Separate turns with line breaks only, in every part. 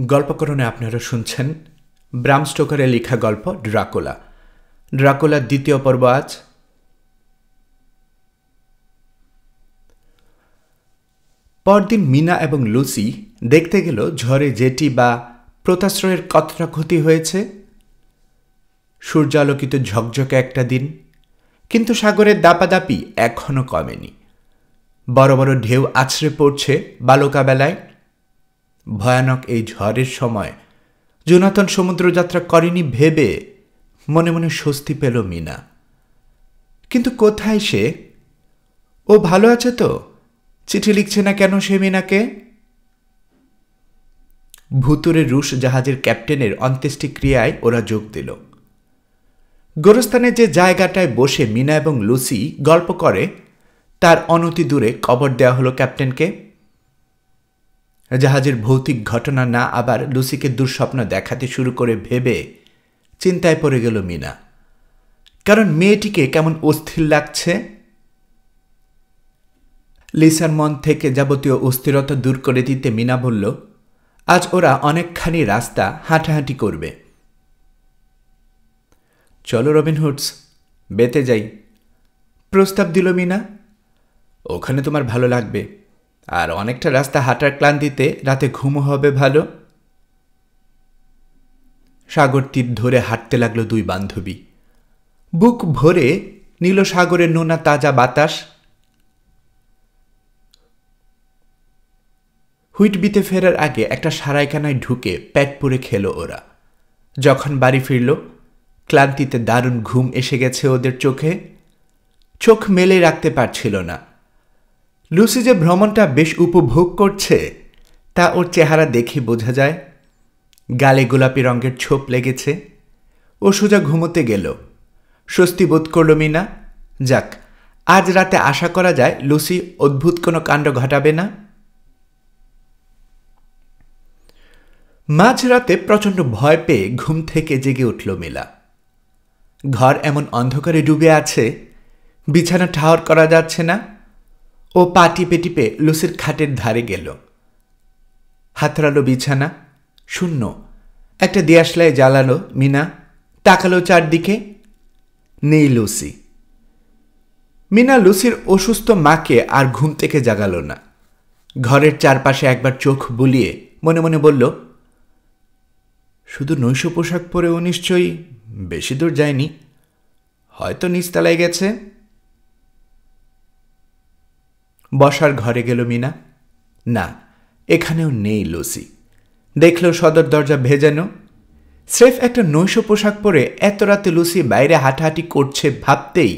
গল্পকরণে আপনারা শুনছেন ব্রাম স্টোকারের লেখা গল্প ড্রাকুলা। ড্রাকুলার দ্বিতীয় পর্ব আজ। পরদিন মিনা এবং লুসি দেখতে গেল ঝড়ে জেটি বা পোতাশ্রয়ের কতটা ক্ষতি হয়েছে। সূর্যালোকিত ঝকঝকে একটা দিন, কিন্তু সাগরের দাপাদাপি এখনো কমেনি। বড় বড় ঢেউ আছড়ে পড়ছে বালুকা বেলায়। ভয়ানক এই ঝড়ের সময় জোনাথন সমুদ্রযাত্রা করেনি ভেবে মনে মনে স্বস্তি পেল মিনা। কিন্তু কোথায় সে? ও ভালো আছে তো? চিঠি লিখছে না কেন সে মিনাকে? ভুতুরে রুশ জাহাজের ক্যাপ্টেনের অন্ত্যেষ্টিক্রিয়ায় ওরা যোগ দিল। গোরস্থানে যে জায়গাটায় বসে মিনা এবং লুসি গল্প করে তার অনতি দূরে কবর দেওয়া হলো ক্যাপ্টেনকে। জাহাজের ভৌতিক ঘটনা না আবার লুসিকে দুঃস্বপ্ন দেখাতে শুরু করে ভেবে চিন্তায় পড়ে গেল মিনা, কারণ মেয়েটিকে কেমন অস্থির লাগছে। লিসার মন থেকে যাবতীয় অস্থিরতা দূর করে দিতে মিনা বলল, আজ ওরা অনেকখানি রাস্তা হাঁটাহাঁটি করবে। চলো রবিনহুডস, বেতে যাই, প্রস্তাব দিল মিনা। ওখানে তোমার ভালো লাগবে, আর অনেকটা রাস্তা হাঁটার ক্লান্তিতে রাতে ঘুমও হবে ভালো। সাগর তীর ধরে হাঁটতে লাগলো দুই বান্ধবী। বুক ভরে নীল সাগরের নোনা তাজা বাতাস। হুইটবিতে ফেরার আগে একটা সারাইখানায় ঢুকে পেট পুরে খেল ওরা। যখন বাড়ি ফিরল, ক্লান্তিতে দারুণ ঘুম এসে গেছে ওদের চোখে। চোখ মেলে রাখতে পারছিল না। লুসি যে ভ্রমণটা বেশ উপভোগ করছে তা ওর চেহারা দেখে বোঝা যায়। গালে গোলাপি রঙের ছোপ লেগেছে। ও সোজা ঘুমোতে গেল। স্বস্তি বোধ করল মিনা। যাক, আজ রাতে আশা করা যায় লুসি অদ্ভুত কোনো কাণ্ড ঘটাবে না। মাঝরাতে প্রচণ্ড ভয় পেয়ে ঘুম থেকে জেগে উঠল মিলা। ঘর এমন অন্ধকারে ডুবে আছে, বিছানা ঠাওর করা যাচ্ছে না। ও পা টিপে টিপে লুসির খাটের ধারে গেল। হাতড়ালো বিছানা, শূন্য। একটা দিয়াশলায় জ্বালালো মিনা, তাকালো চারদিকে। নেই লুসি। মিনা লুসির অসুস্থ মাকে আর ঘুম থেকে জাগালো না। ঘরের চারপাশে একবার চোখ বুলিয়ে মনে মনে বলল, শুধু নৈশ পোশাক পরেও নিশ্চয়ই বেশি দূর যায়নি, হয়তো নিচতলায় গেছে। বসার ঘরে গেল মিনা। না, এখানেও নেই লুসি। দেখল সদর দরজা ভেজানো। স্রেফ একটা নৈশ পোশাক পরে এত রাতে লুসি বাইরে হাঁটাহাঁটি করছে ভাবতেই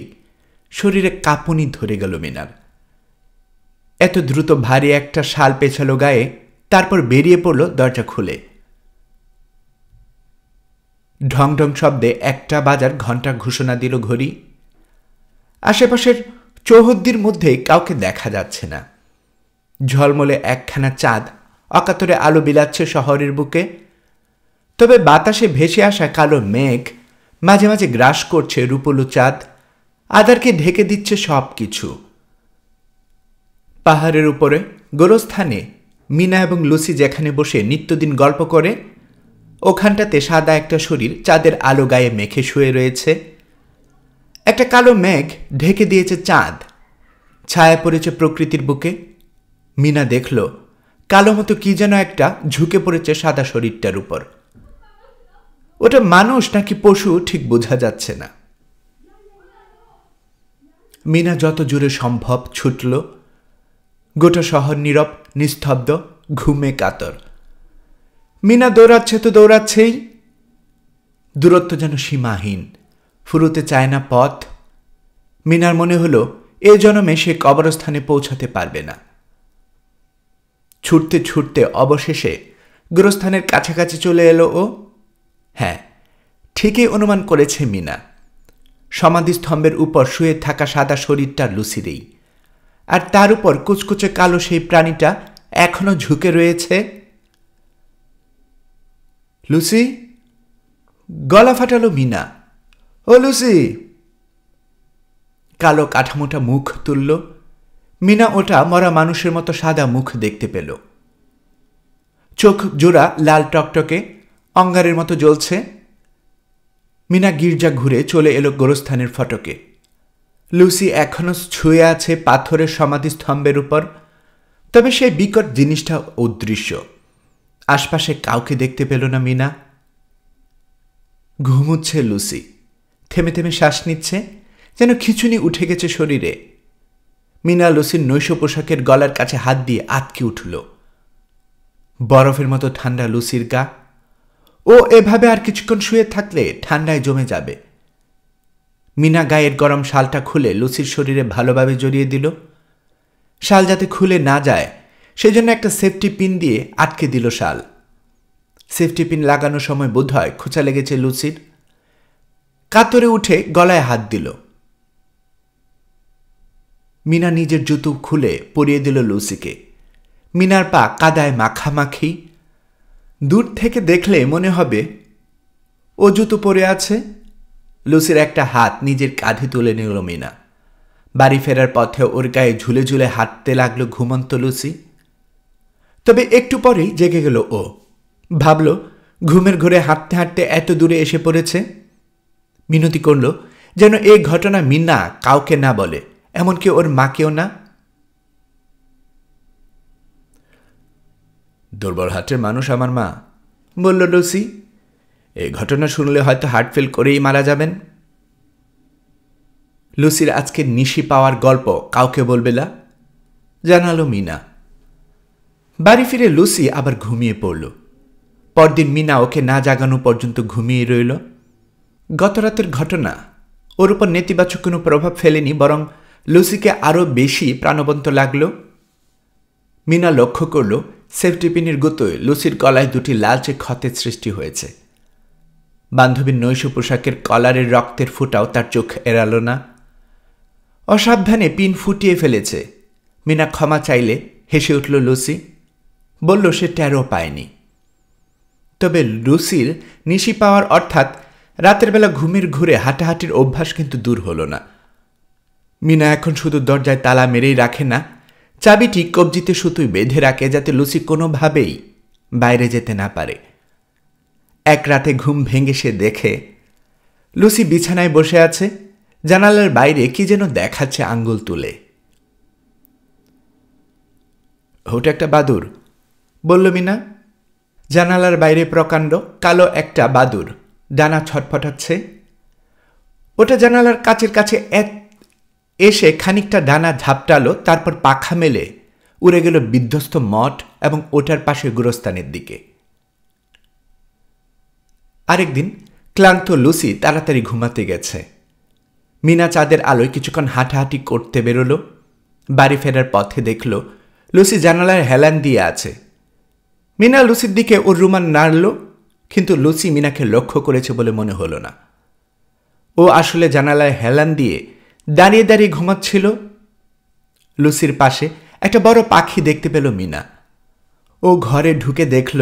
শরীরে কাঁপুনি ধরে গেল মিনার। এত দ্রুত ভারী একটা শাল পেছালো গায়ে, তারপর বেরিয়ে পড়ল দরজা খুলে। ঢং ঢং শব্দে 1টা বাজার ঘণ্টা ঘোষণা দিল ঘড়ি। আশেপাশের চৌহদ্দির মধ্যে কাউকে দেখা যাচ্ছে না। ঝলমলে একখানা চাঁদ অকাতরে আলো বিলাচ্ছে শহরের বুকে। তবে বাতাসে ভেসে আসা কালো মেঘ মাঝে মাঝে গ্রাস করছে রূপোলো চাঁদ, আধারকে ঢেকে দিচ্ছে সব কিছু। পাহাড়ের উপরে গোরস্থানে মিনা এবং লুসি যেখানে বসে নিত্যদিন গল্প করে, ওখানটাতে সাদা একটা শরীর চাঁদের আলো গায়ে মেখে শুয়ে রয়েছে। একটা কালো মেঘ ঢেকে দিয়েছে চাঁদ, ছায়া পড়েছে প্রকৃতির বুকে। মিনা দেখল কালো মতো কি যেন একটা ঝুঁকে পড়েছে সাদা শরীরটার উপর। ওটা মানুষ নাকি পশু ঠিক বোঝা যাচ্ছে না। মিনা যত জোরে সম্ভব ছুটল। গোটা শহর নীরব, নিস্তব্ধ, ঘুমে কাতর। মিনা দৌড়াচ্ছে তো দৌড়াচ্ছেই। দূরত্ব যেন সীমাহীন, ফুরোতে চায় না পথ। মিনার মনে হলো এ জন্মে সে কবরস্থানে পৌঁছাতে পারবে না। ছুটতে ছুটতে অবশেষে গোরস্থানের কাছাকাছি চলে এলো ও। হ্যাঁ, ঠিকই অনুমান করেছে মিনা। সমাধিস্তম্ভের উপর শুয়ে থাকা সাদা শরীরটা লুসিরই, আর তার উপর কুচকুচে কালো সেই প্রাণীটা এখনো ঝুঁকে রয়েছে। লুসি! গলা ফাটালো মিনা। ও লুসি! কালো কাঠামোটা মুখ তুলল। মিনা ওটা মরা মানুষের মতো সাদা মুখ দেখতে পেল। চোখ জোড়া লাল টকটকে, অঙ্গারের মতো জ্বলছে। মিনা গির্জা ঘুরে চলে এলো গোরস্থানের ফটকে। লুসি এখনো ছুঁয়ে আছে পাথরের সমাধিস্তম্ভের উপর, তবে সেই বিকট জিনিসটা অদৃশ্য। আশপাশে কাউকে দেখতে পেল না মিনা। ঘুমুচ্ছে লুসি, থেমে থেমে শ্বাস নিচ্ছে, যেন খিঁচুনি উঠে গেছে শরীরে। মিনা লুসির নৈশ পোশাকের গলার কাছে হাত দিয়ে আটকে উঠল। বরফের মতো ঠান্ডা লুসির গা। ও এভাবে আর কিছুক্ষণ শুয়ে থাকলে ঠান্ডায় জমে যাবে। মিনা গায়ের গরম শালটা খুলে লুসির শরীরে ভালোভাবে জড়িয়ে দিল। শাল যাতে খুলে না যায় সেজন্য একটা সেফটি পিন দিয়ে আটকে দিল শাল। সেফটি পিন লাগানোর সময় বোধহয় খোঁচা লেগেছে লুসির। কাতরে উঠে গলায় হাত দিল। মিনা নিজের জুতো খুলে পরিয়ে দিল লুসিকে। মিনার পা কাদায় মাখামাখি। দূর থেকে দেখলে মনে হবে ও জুতো পরে আছে। লুসির একটা হাত নিজের কাঁধে তুলে নিল মিনা। বাড়ি ফেরার পথে ওর গায়ে ঝুলে ঝুলে হাঁটতে লাগলো ঘুমন্ত লুসি। তবে একটু পরেই জেগে গেল ও। ভাবল ঘুমের ঘোরে হাঁটতে হাঁটতে এত দূরে এসে পড়েছে। মিনতি করল যেন এই ঘটনা মিনা কাউকে না বলে, এমনকি ওর মাকেও না। দুর্বল হার্টের মানুষ আমার মা, বলল লুসি। এই ঘটনা শুনলে হয়তো হার্ট ফেল করেই মারা যাবেন। লুসির আজকের নিশি পাওয়ার গল্প কাউকে বলবে না, জানালো মিনা। বাড়ি ফিরে লুসি আবার ঘুমিয়ে পড়ল। পরদিন মিনা ওকে না জাগানো পর্যন্ত ঘুমিয়ে রইল। গতরাতের ঘটনা ওর উপর নেতিবাচক কোনো প্রভাব ফেলেনি, বরং লুসিকে আরও বেশি প্রাণবন্ত লাগল। মিনা লক্ষ্য করল সেফটি পিনের গুঁতোয় লুসির গলায় দুটি লালচে ক্ষতের সৃষ্টি হয়েছে। বান্ধবীর নৈশ পোশাকের কলারের রক্তের ফোঁটাও তার চোখ এড়াল না। অসাবধানে পিন ফুটিয়ে ফেলেছে। মিনা ক্ষমা চাইলে হেসে উঠল লুসি, বলল সে টেরও পায়নি। তবে লুসির নিশি পাওয়ার অর্থাৎ রাতের বেলা ঘুমের ঘুরে হাঁটাহাঁটির অভ্যাস কিন্তু দূর হল না। মিনা এখন শুধু দরজায় তালা মেরেই রাখে না, চাবিটি কবজিতে সুতোয় বেঁধে রাখে যাতে লুসি কোনোভাবেই বাইরে যেতে না পারে। এক রাতে ঘুম ভেঙে সে দেখে লুসি বিছানায় বসে আছে, জানালার বাইরে কি যেন দেখাচ্ছে আঙ্গুল তুলে। ওটা একটা বাদুর, বলল মিনা। জানালার বাইরে প্রকাণ্ড কালো একটা বাদুর ডানা ছটফটাচ্ছে। ওটা জানালার কাছের কাছে এসে খানিকটা ডানা ঝাপটালো, তারপর পাখা মেলে উড়ে গেল বিধ্বস্ত মঠ এবং ওটার পাশে গোরস্থানের দিকে। আরেকদিন ক্লান্ত লুসি তাড়াতাড়ি ঘুমাতে গেছে। মিনা চাঁদের আলোয় কিছুক্ষণ হাঁটাহাঁটি করতে বেরোলো। বাড়ি ফেরার পথে দেখল লুসি জানালায় হেলান দিয়ে আছে। মিনা লুসির দিকে ওর রুমাল নাড়ল, কিন্তু লুসি মিনাকে লক্ষ্য করেছে বলে মনে হলো না। ও আসলে জানালায় হেলান দিয়ে দাঁড়িয়ে দাঁড়িয়ে ঘুমাচ্ছিল। লুসির পাশে একটা বড় পাখি দেখতে পেল মিনা। ও ঘরে ঢুকে দেখল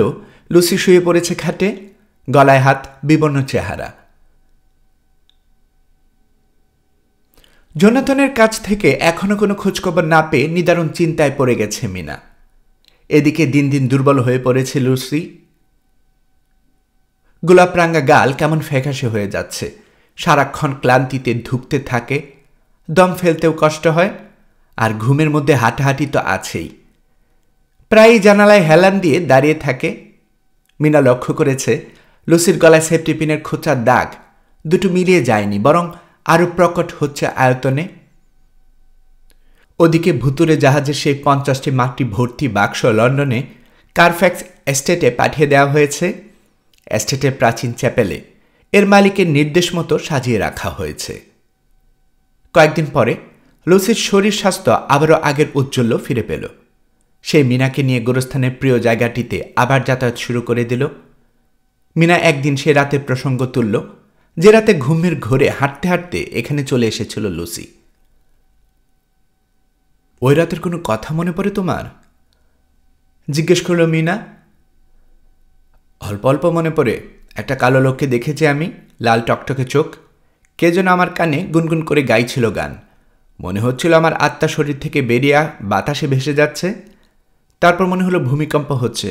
লুসি শুয়ে পড়েছে খাটে, গলায় হাত, বিবর্ণ চেহারা। জোনাথনের কাছ থেকে এখনো কোনো খোঁজখবর না পেয়ে নিদারুণ চিন্তায় পড়ে গেছে মিনা। এদিকে দিন দিন দুর্বল হয়ে পড়েছে লুসি। গোলাপরাঙ্গা গাল কেমন ফ্যাকাশে হয়ে যাচ্ছে। সারাক্ষণ ক্লান্তিতে ধুঁকতে থাকে, দম ফেলতেও কষ্ট হয়, আর ঘুমের মধ্যে হাঁটাহাঁটি তো আছেই। প্রায়ই জানালায় হেলান দিয়ে দাঁড়িয়ে থাকে। মিনা লক্ষ্য করেছে লুসির গলায় সেফটি পিনের খোঁচার দাগ দুটো মিলিয়ে যায়নি, বরং আরও প্রকট হচ্ছে আয়তনে। ওদিকে ভুতুরে জাহাজের সেই 50টি মাটি ভর্তি বাক্স লন্ডনে কারফ্যাক্স এস্টেটে পাঠিয়ে দেওয়া হয়েছে। এস্টেটের প্রাচীন চ্যাপেলে এর মালিকের নির্দেশ মতো সাজিয়ে রাখা হয়েছে। কয়েকদিন পরে লুসির শরীর স্বাস্থ্য আবারও আগের উজ্জ্বল্য ফিরে পেল। সে মিনাকে নিয়ে গোরস্থানের প্রিয় জায়গাটিতে আবার যাতায়াত শুরু করে দিল। মিনা একদিন সে রাতের প্রসঙ্গ তুলল যে রাতে ঘুমের ঘোরে হাঁটতে হাঁটতে এখানে চলে এসেছিল লুসি। ওই রাতের কোনো কথা মনে পড়ে তোমার? জিজ্ঞেস করল মিনা। অল্প অল্প মনে পড়ে। একটা কালো লোককে দেখেছি আমি, লাল টকটকে চোখ। কে যেন আমার কানে গুনগুন করে গাইছিল গান। মনে হচ্ছিল আমার আত্মা শরীর থেকে বেরিয়ে বাতাসে ভেসে যাচ্ছে। তারপর মনে হলো ভূমিকম্প হচ্ছে,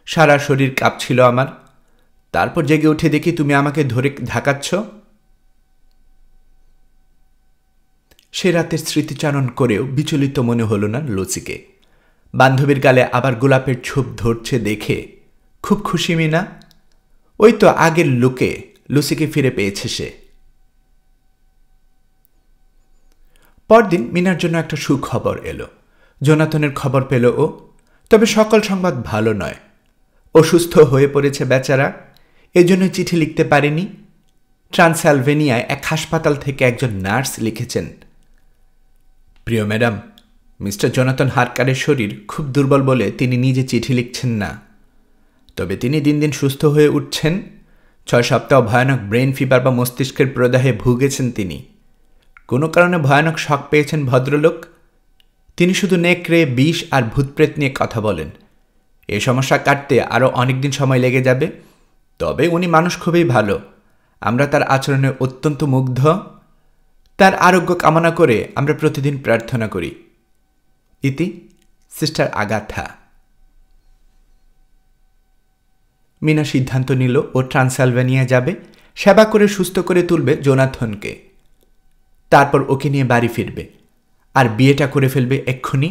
সারা শরীর কাঁপছিল আমার। তারপর জেগে উঠে দেখি তুমি আমাকে ধরে ঢাকাচ্ছ। সে রাতের স্মৃতিচারণ করেও বিচলিত মনে হল না লুসিকে। বান্ধবীর গালে আবার গোলাপের ছোপ ধরছে দেখে খুব খুশি মিনা। ওই তো আগের লুকে লুসিকে ফিরে পেয়েছে সে। পরদিন মিনার জন্য একটা সুখবর এলো। জোনাথনের খবর পেল ও। তবে সকল সংবাদ ভালো নয়। অসুস্থ হয়ে পড়েছে বেচারা, এজন্য চিঠি লিখতে পারেনি। ট্রান্সঅ্যালভেনিয়ায় এক হাসপাতাল থেকে একজন নার্স লিখেছেন, প্রিয় ম্যাডাম, মিস্টার জোনাথন হারকারের শরীর খুব দুর্বল বলে তিনি নিজে চিঠি লিখছেন না। তবে তিনি দিন দিন সুস্থ হয়ে উঠছেন। 6 সপ্তাহ ভয়ানক ব্রেন ফিভার বা মস্তিষ্কের প্রদাহে ভুগেছেন তিনি। কোনো কারণে ভয়ানক শক পেয়েছেন ভদ্রলোক। তিনি শুধু নেকড়ে, বিষ আর ভূতপ্রেত নিয়ে কথা বলেন। এ সমস্যা কাটতে আরও অনেক দিন সময় লেগে যাবে। তবে উনি মানুষ খুবই ভালো। আমরা তার আচরণে অত্যন্ত মুগ্ধ। তার আরোগ্য কামনা করে আমরা প্রতিদিন প্রার্থনা করি। ইতি সিস্টার আগাথা। মিনা সিদ্ধান্ত নিল ও ট্রান্সঅ্যালভেনিয়া যাবে, সেবা করে সুস্থ করে তুলবে জোনাথনকে। তারপর ওকে নিয়ে বাড়ি ফিরবে আর বিয়েটা করে ফেলবে এক্ষুনি।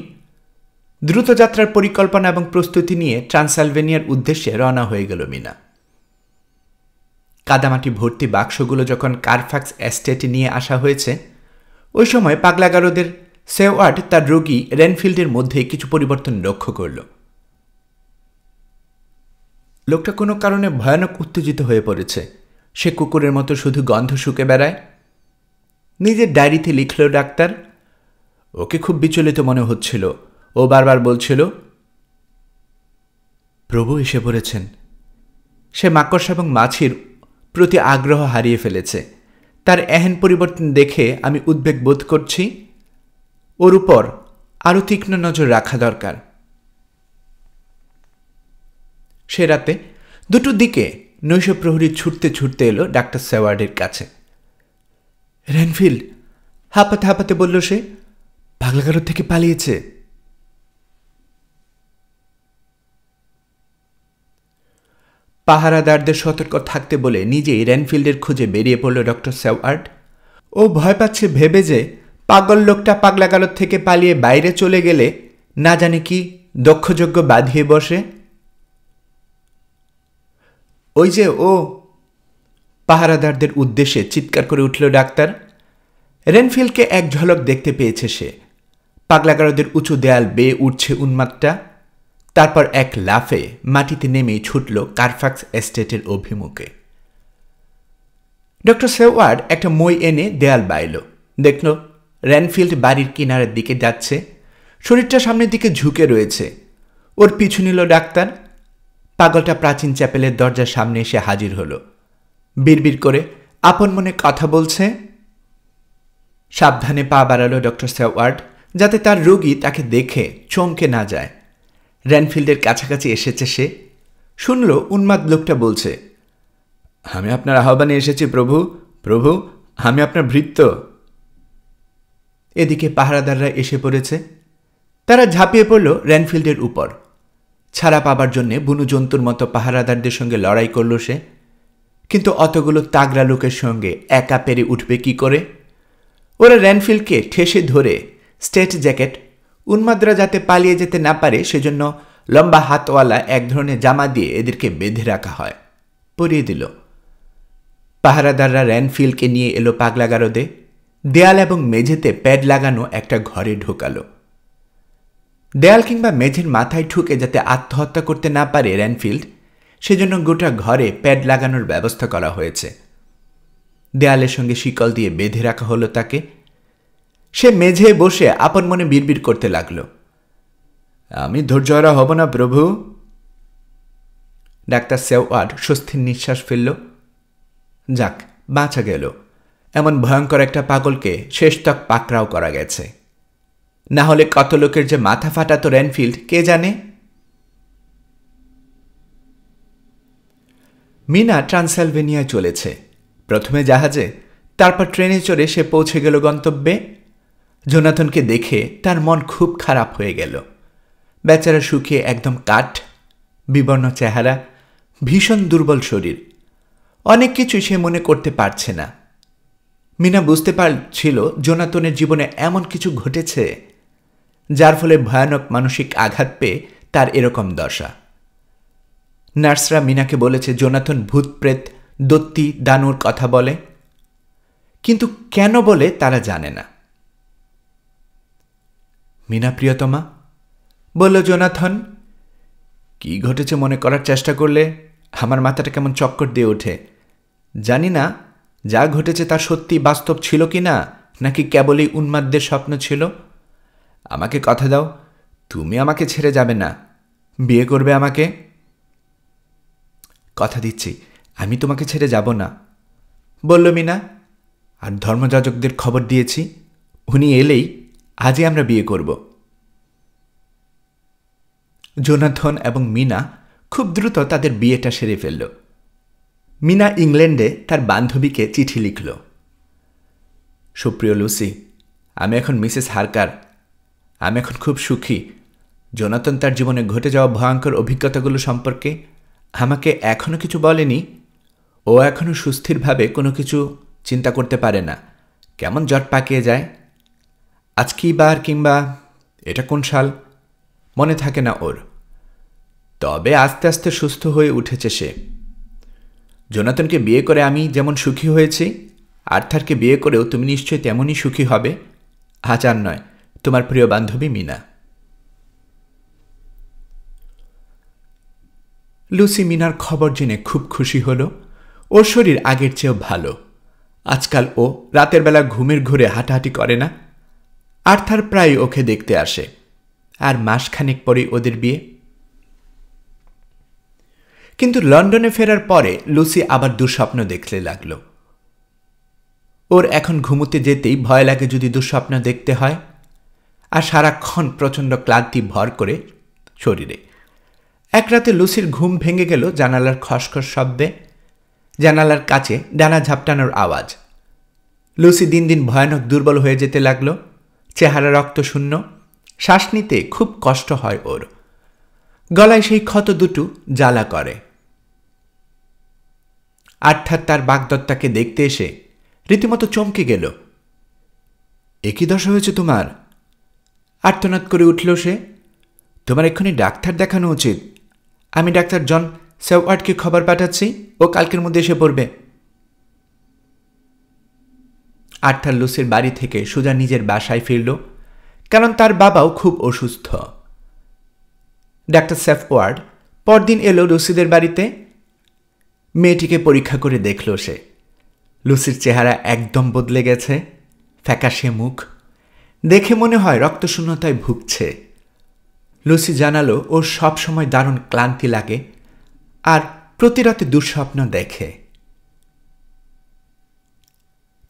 দ্রুত যাত্রার পরিকল্পনা এবং প্রস্তুতি নিয়ে ট্রান্সঅ্যালভেনিয়ার উদ্দেশ্যে রওনা হয়ে গেল মিনা। কাদামাটি ভর্তি বাক্সগুলো যখন কারফ্যাক্স এস্টেটে নিয়ে আসা হয়েছে, ওই সময় পাগলাগারদের সেওয়ার্ড তার রোগী রেনফিল্ডের মধ্যে কিছু পরিবর্তন লক্ষ্য করল। লোকটা কোনো কারণে ভয়ানক উত্তেজিত হয়ে পড়েছে। সে কুকুরের মতো শুধু গন্ধ শুকে বেড়ায়। নিজের ডায়েরিতে লিখল ডাক্তার। ওকে খুব বিচলিত মনে হচ্ছিল। ও বারবার বলছিল, প্রভু এসে পড়েছেন। সে মাকড়সা এবং মাছির প্রতি আগ্রহ হারিয়ে ফেলেছে। তার এহেন পরিবর্তন দেখে আমি উদ্বেগ বোধ করছি। ওর উপর আরও তীক্ষ্ণ নজর রাখা দরকার। সে রাতে 2টোর দিকে নৈশপ্রহরী ছুটতে ছুটতে এলো ডাক্তার সেওয়ার্ডের কাছে। রেনফিল্ড, হাঁপাতে হাঁপাতে বলল সে, পাগলাগারদ থেকে পালিয়েছে। পাহারাদারদের সতর্ক থাকতে বলে নিজেই রেনফিল্ডের খোঁজে বেরিয়ে পড়ল ডক্টর সেওয়ার্ড। ও ভয় পাচ্ছে ভেবে যে পাগল লোকটা পাগলাগারদ থেকে পালিয়ে বাইরে চলে গেলে না জানে কি দক্ষযজ্ঞ বাঁধিয়ে বসে। ওই যে ও, পাহারাদারদের উদ্দেশ্যে চিৎকার করে উঠল ডাক্তার। রেনফিল্ডকে এক ঝলক দেখতে পেয়েছে সে। পাগলাগারদের উঁচু দেয়াল বেয়ে উঠছে উন্মাদটা। তারপর এক লাফে মাটিতে নেমেই ছুটল কারফ্যাক্স এস্টেটের অভিমুখে। ডক্টর সেওয়ার্ড একটা মই এনে দেয়াল বাইল। দেখল রেনফিল্ড বাড়ির কিনারের দিকে যাচ্ছে। শরীরটা সামনের দিকে ঝুঁকে রয়েছে। ওর পিছু নিল ডাক্তার। পাগলটা প্রাচীন চ্যাপেলের দরজার সামনে এসে হাজির হল। বিড়বিড় করে আপন মনে কথা বলছে। সাবধানে পা বাড়ালো ডক্টর সেওয়ার্ড, যাতে তার রোগী তাকে দেখে চমকে না যায়। রেনফিল্ডের কাছাকাছি এসেছে সে। শুনল উন্মাদ লোকটা বলছে, আমি আপনার আহ্বানে এসেছি প্রভু, প্রভু, আমি আপনার ভৃত্য। এদিকে পাহারাদাররা এসে পড়েছে। তারা ঝাঁপিয়ে পড়ল রেনফিল্ডের উপর। ছাড়া পাবার জন্যে বুনো জন্তুর মতো পাহারাদারদের সঙ্গে লড়াই করল সে। কিন্তু অতগুলো তাগড়া লোকের সঙ্গে একা পেরে উঠবে কি করে? ওরা রেনফিল্ডকে ঠেসে ধরে স্টেট জ্যাকেট, উন্মাদরা যাতে পালিয়ে যেতে না পারে সেজন্য লম্বা হাতওয়ালা এক ধরনের জামা দিয়ে এদেরকে বেঁধে রাখা হয়, পরিয়ে দিল। পাহারাদাররা রেনফিল্ডকে নিয়ে এলো পাগলাগারদে। দেয়াল এবং মেঝেতে প্যাড লাগানো একটা ঘরে ঢোকালো। দেয়াল কিংবা মেঝের মাথায় ঠুকে যাতে আত্মহত্যা করতে না পারে রেনফিল্ড, সেজন্য গোটা ঘরে প্যাড লাগানোর ব্যবস্থা করা হয়েছে। দেয়ালের সঙ্গে শিকল দিয়ে বেঁধে রাখা হলো তাকে। সে মেঝে বসে আপন মনে বিড়বিড় করতে লাগল, আমি ধৈর্যহারা হব না প্রভু। ডাক্তার সেওয়ার্ড স্বস্তির নিঃশ্বাস ফেলল। যাক, বাঁচা গেল। এমন ভয়ঙ্কর একটা পাগলকে শেষ তক পাকড়াও করা গেছে। না হলে কত লোকের যে মাথা ফাটাতো রেনফিল্ড কে জানে। মিনা ট্রান্সঅ্যালভেনিয়ায় চলেছে। প্রথমে জাহাজে, তারপর ট্রেনে চড়ে সে পৌঁছে গেল গন্তব্যে। জোনাথনকে দেখে তার মন খুব খারাপ হয়ে গেল। বেচারা শুকিয়ে একদম কাঠ। বিবর্ণ চেহারা, ভীষণ দুর্বল শরীর। অনেক কিছু সে মনে করতে পারছে না। মিনা বুঝতে পারছিল জোনাথনের জীবনে এমন কিছু ঘটেছে যার ফলে ভয়ানক মানসিক আঘাত পেয়ে তার এরকম দশা। নার্সরা মিনাকে বলেছে জোনাথন ভূত প্রেত, দত্তি, দানুর কথা বলে, কিন্তু কেন বলে তারা জানে না। মিনা প্রিয়তমা, বলল জোনাথন। কি ঘটেছে মনে করার চেষ্টা করলে আমার মাথাটা কেমন চক্কর দিয়ে ওঠে। জানি না যা ঘটেছে তা সত্যি বাস্তব ছিল কি না, নাকি কেবলই উন্মাদদের স্বপ্ন ছিল। আমাকে কথা দাও, তুমি আমাকে ছেড়ে যাবে না, বিয়ে করবে আমাকে। কথা দিচ্ছি আমি তোমাকে ছেড়ে যাব না, বলল মিনা। আর ধর্মযাজকদের খবর দিয়েছি, উনি এলেই আজই আমরা বিয়ে করব। জোনাথন এবং মিনা খুব দ্রুত তাদের বিয়েটা সেরে ফেলল। মিনা ইংল্যান্ডে তার বান্ধবীকে চিঠি লিখল। সুপ্রিয় লুসি, আমি এখন মিসেস হারকার। আমি এখন খুব সুখী। জোনাথন তার জীবনে ঘটে যাওয়া ভয়ঙ্কর অভিজ্ঞতাগুলো সম্পর্কে আমাকে এখনও কিছু বলেনি। ও এখনও সুস্থিরভাবে কোনো কিছু চিন্তা করতে পারে না, কেমন জট পাকিয়ে যায়। আজ কি বার কিংবা এটা কোন সাল মনে থাকে না ওর। তবে আস্তে আস্তে সুস্থ হয়ে উঠেছে সে। জোনাথনকে বিয়ে করে আমি যেমন সুখী হয়েছি, আর্থারকে বিয়ে করেও তুমি নিশ্চয়ই তেমনই সুখী হবে। আজ আর নয়, তোমার প্রিয় বান্ধবী মিনা। লুসি মিনার খবর জেনে খুব খুশি হল। ওর শরীর আগের চেয়েও ভালো। আজকাল ও রাতের বেলা ঘুমের ঘুরে হাঁটাহাঁটি করে না। আর্থার প্রায় ওকে দেখতে আসে। আর মাসখানেক পরেই ওদের বিয়ে। কিন্তু লন্ডনে ফেরার পরে লুসি আবার দুঃস্বপ্ন দেখতে লাগল। ওর এখন ঘুমোতে যেতেই ভয় লাগে যদি দুঃস্বপ্ন দেখতে হয়। আর সারাক্ষণ প্রচণ্ড ক্লান্তি ভর করে শরীরে। এক রাতে লুসির ঘুম ভেঙে গেল জানালার খসখস শব্দে, জানালার কাছে ডানা ঝাপটানোর আওয়াজ। লুসি দিন দিন ভয়ানক দুর্বল হয়ে যেতে লাগল। চেহারা রক্তশূন্য, শ্বাস নিতে খুব কষ্ট হয় ওর। গলায় সেই ক্ষত দুটো জ্বালা করে। আর্থার তার বাগদত্তাকে দেখতে এসে রীতিমতো চমকে গেল। একই দশা হয়েছে তোমার? আর্তনাদ করে উঠল সে। তোমার এক্ষুনি ডাক্তার দেখানো উচিত। আমি ডাক্তার জন সেওয়ার্ডকে খবর পাঠাচ্ছি, ও কালকের মধ্যে এসে পড়বে। আর্থার লুসির বাড়ি থেকে সোজা নিজের বাসায় ফিরল, কারণ তার বাবাও খুব অসুস্থ। ডাক্তার সেফওয়ার্ড পরদিন এলো লুসিদের বাড়িতে। মেয়েটিকে পরীক্ষা করে দেখল সে। লুসির চেহারা একদম বদলে গেছে, ফ্যাকাশে মুখ, দেখে মনে হয় রক্তশূন্যতায় ভুগছে। লুসি জানালো ওর সব সময় দারুণ ক্লান্তি লাগে আর প্রতি রাতে দুঃস্বপ্ন দেখে।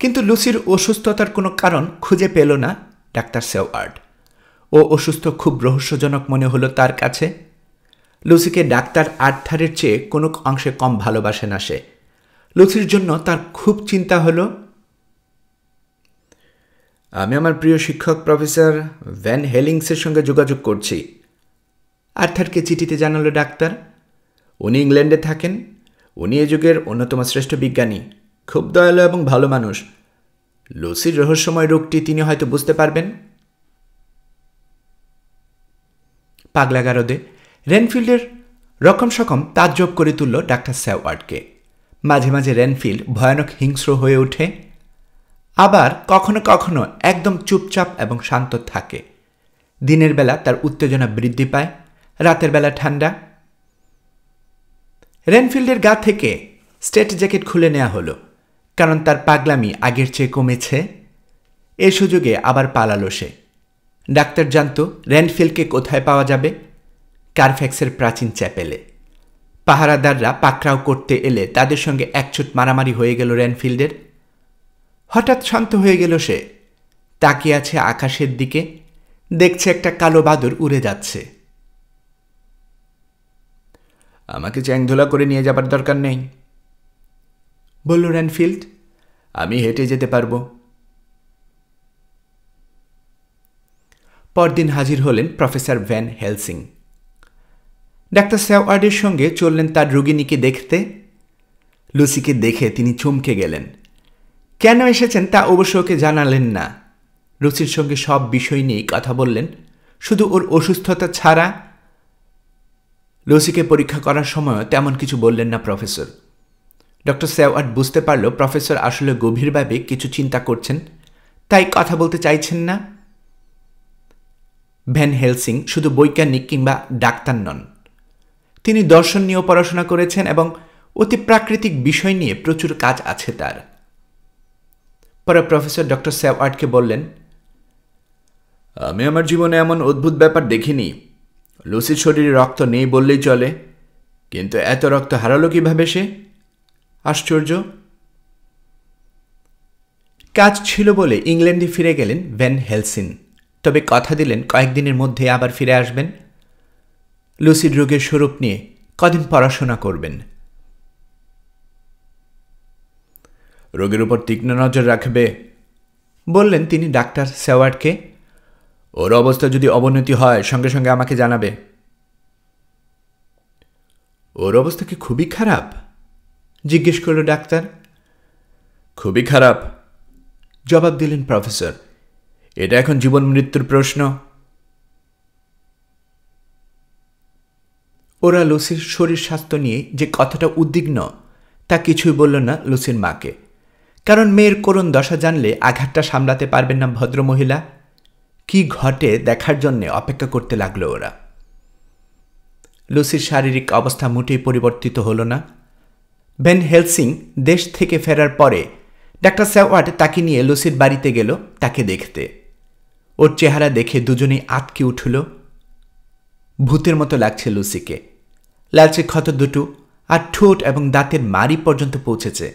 কিন্তু লুসির অসুস্থতার কোনো কারণ খুঁজে পেল না ডাক্তার সেওয়ার্ড। ও অসুস্থ খুব রহস্যজনক মনে হলো তার কাছে। লুসিকে ডাক্তার আর্থারের চেয়ে কোনো অংশে কম ভালোবাসে না সে। লুসির জন্য তার খুব চিন্তা হলো। আমি আমার প্রিয় শিক্ষক প্রফেসর ভ্যান হেলিংসের সঙ্গে যোগাযোগ করছি, আর্থারকে চিঠিতে জানালো ডাক্তার। উনি ইংল্যান্ডে থাকেন। উনি এ যুগের অন্যতম শ্রেষ্ঠ বিজ্ঞানী, খুব দয়ালু এবং ভালো মানুষ। লুসির রহস্যময় রোগটি তিনি হয়তো বুঝতে পারবেন। পাগলাগারদে রেনফিল্ডের রকম সকম তাজ্জব করে তুলল ডাক্তার সেওয়ার্ডকে। মাঝে মাঝে রেনফিল্ড ভয়ানক হিংস্র হয়ে ওঠে, আবার কখনো কখনো একদম চুপচাপ এবং শান্ত থাকে। দিনের বেলা তার উত্তেজনা বৃদ্ধি পায়, রাতের বেলা ঠান্ডা। রেনফিল্ডের গা থেকে স্ট্রেট জ্যাকেট খুলে নেওয়া হলো, কারণ তার পাগলামি আগের চেয়ে কমেছে। এ সুযোগে আবার পালালো সে। ডাক্তার জানত রেনফিল্ডকে কোথায় পাওয়া যাবে। কারফ্যাক্সের প্রাচীন চ্যাপেলে। পাহারাদাররা পাকড়াও করতে এলে তাদের সঙ্গে একচুট মারামারি হয়ে গেল রেনফিল্ডের। হঠাৎ শান্ত হয়ে গেল সে। তাকিয়ে আছে আকাশের দিকে, দেখছে একটা কালো বাদর উড়ে যাচ্ছে। আমাকে চ্যাংধোলা করে নিয়ে যাবার দরকার নেই, বলল রেনফিল্ড। আমি হেঁটে যেতে পারবো। পরদিন হাজির হলেন প্রফেসর ভ্যান হেলসিং। ডাক্তার সেওয়ার্ডের সঙ্গে চললেন তার রোগিণীকে দেখতে। লুসিকে দেখে তিনি চমকে গেলেন। কেন এসেছেন তা অবশ্য ওকে জানালেন না। লুসির সঙ্গে সব বিষয় নিয়েই কথা বললেন, শুধু ওর অসুস্থতা ছাড়া। লুসিকে পরীক্ষা করার সময় তেমন কিছু বললেন না প্রফেসর। ডক্টর সেওয়ার্ড বুঝতে পারল প্রফেসর আসলে গভীরভাবে কিছু চিন্তা করছেন, তাই কথা বলতে চাইছেন না। ভ্যান হেলসিং শুধু বৈজ্ঞানিক কিংবা ডাক্তার নন, তিনি দর্শন নিয়েও পড়াশোনা করেছেন এবং অতি প্রাকৃতিক বিষয় নিয়ে প্রচুর কাজ আছে তার। পরে প্রফেসর ডক্টর সেওয়ার্ডকে বললেন, আমি আমার জীবনে এমন অদ্ভুত ব্যাপার দেখিনি। লুসির শরীরে রক্ত নেই বললেই চলে, কিন্তু এত রক্ত হারালো কিভাবে সে? আশ্চর্য। কাজ ছিল বলে ইংল্যান্ডে ফিরে গেলেন ভ্যান হেলসিন, তবে কথা দিলেন কয়েকদিনের মধ্যে আবার ফিরে আসবেন। লুসির রোগের স্বরূপ নিয়ে কদিন পড়াশোনা করবেন। রোগের উপর তীক্ষ্ণ নজর রাখবে বললেন তিনি ডাক্তার সেওয়ার্ডকে। ওর অবস্থা যদি অবনতি হয় সঙ্গে সঙ্গে আমাকে জানাবে। ওর অবস্থা কি খুবই খারাপ? জিজ্ঞেস করল ডাক্তার। খুবই খারাপ জবাব দিলেন প্রফেসর। এটা এখন জীবন মৃত্যুর প্রশ্ন। ওরা লুসির শরীর স্বাস্থ্য নিয়ে যে কথাটা উদ্বিগ্ন তা কিছুই বলল না লুসির মাকে, কারণ মেয়ের করুণ দশা জানলে আঘাতটা সামলাতে পারবেন না ভদ্রমহিলা। কি ঘটে দেখার জন্য অপেক্ষা করতে লাগলো ওরা। লুসির শারীরিক অবস্থা মোটেই পরিবর্তিত হল না। ভ্যান হেলসিং দেশ থেকে ফেরার পরে ডাক্তার সেওয়ার্ড তাকে নিয়ে লুসির বাড়িতে গেল তাকে দেখতে। ওর চেহারা দেখে দুজনেই আটকে উঠল। ভূতের মতো লাগছে লুসিকে। লালচে ক্ষত দুটো আর ঠোঁট এবং দাঁতের মাড়ি পর্যন্ত পৌঁছেছে।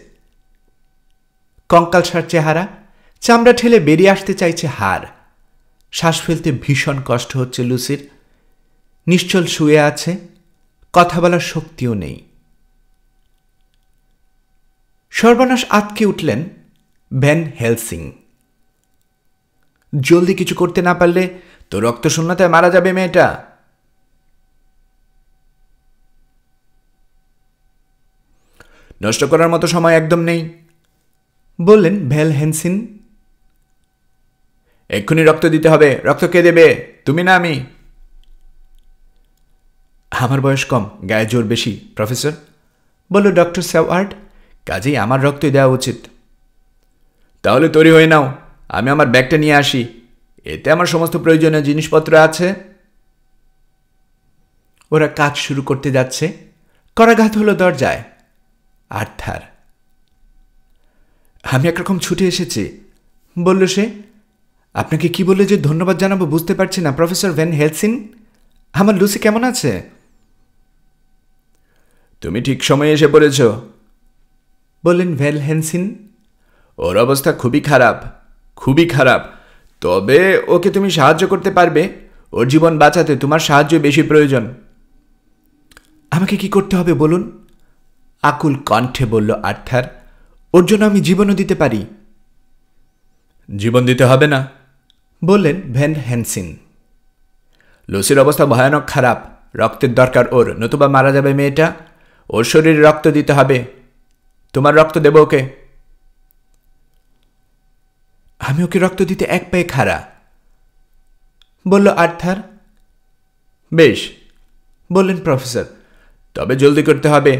কঙ্কালসার চেহারা, চামড়া ঠেলে বেরিয়ে আসতে চাইছে হাড়। শ্বাস ফেলতে ভীষণ কষ্ট হচ্ছে লুসির। নিশ্চল শুয়ে আছে, কথা বলার শক্তিও নেই। সর্বনাশ আটকে উঠলেন ভ্যান হেলসিং। জলদি কিছু করতে না পারলে তো রক্তশূন্যতায় মারা যাবে মেয়েটা। নষ্ট করার মতো সময় একদম নেই বললেন ভ্যান হেলসিং। এক্ষুনি রক্ত দিতে হবে। রক্ত কে দেবে? তুমি না আমি? আমার বয়স কম, গায়ে জোর বেশি প্রফেসর, বলল ডক্টর সেওয়ার্ড। কাজেই আমার রক্তই দেওয়া উচিত। তাহলে তৈরি হয়ে নাও, আমি আমার ব্যাগটা নিয়ে আসি। এতে আমার সমস্ত প্রয়োজনীয় জিনিসপত্র আছে। ওরা কাজ শুরু করতে যাচ্ছে। করাঘাত হলো দরজায়। আর্থার। আমি একরকম ছুটে এসেছি বলল সে। আপনাকে কি বলে যে ধন্যবাদ জানাবো বুঝতে পারছি না প্রফেসর ভ্যান হেলসিং। আমার লুসি কেমন আছে? তুমি ঠিক সময়ে এসে পড়েছ বললেন ভ্যান হেলসিং। ওর অবস্থা খুবই খারাপ, খুবই খারাপ। তবে ওকে তুমি সাহায্য করতে পারবে। ওর জীবন বাঁচাতে তোমার সাহায্য বেশি প্রয়োজন। আমাকে কি করতে হবে বলুন? আকুল কণ্ঠে বলল আর্থার। ওর জন্য আমি জীবনও দিতে পারি। জীবন দিতে হবে না বললেন ভ্যান হেলসিং। লুসির অবস্থা ভয়ানক খারাপ। রক্তের দরকার ওর, নতুবা মারা যাবে মেয়েটা। ওর শরীরে রক্ত দিতে হবে। তোমার রক্ত দেব ওকে। আমি ওকে রক্ত দিতে এক পায়ে খাড়া বলল আর্থার। বেশ বললেন প্রফেসর, তবে জলদি করতে হবে।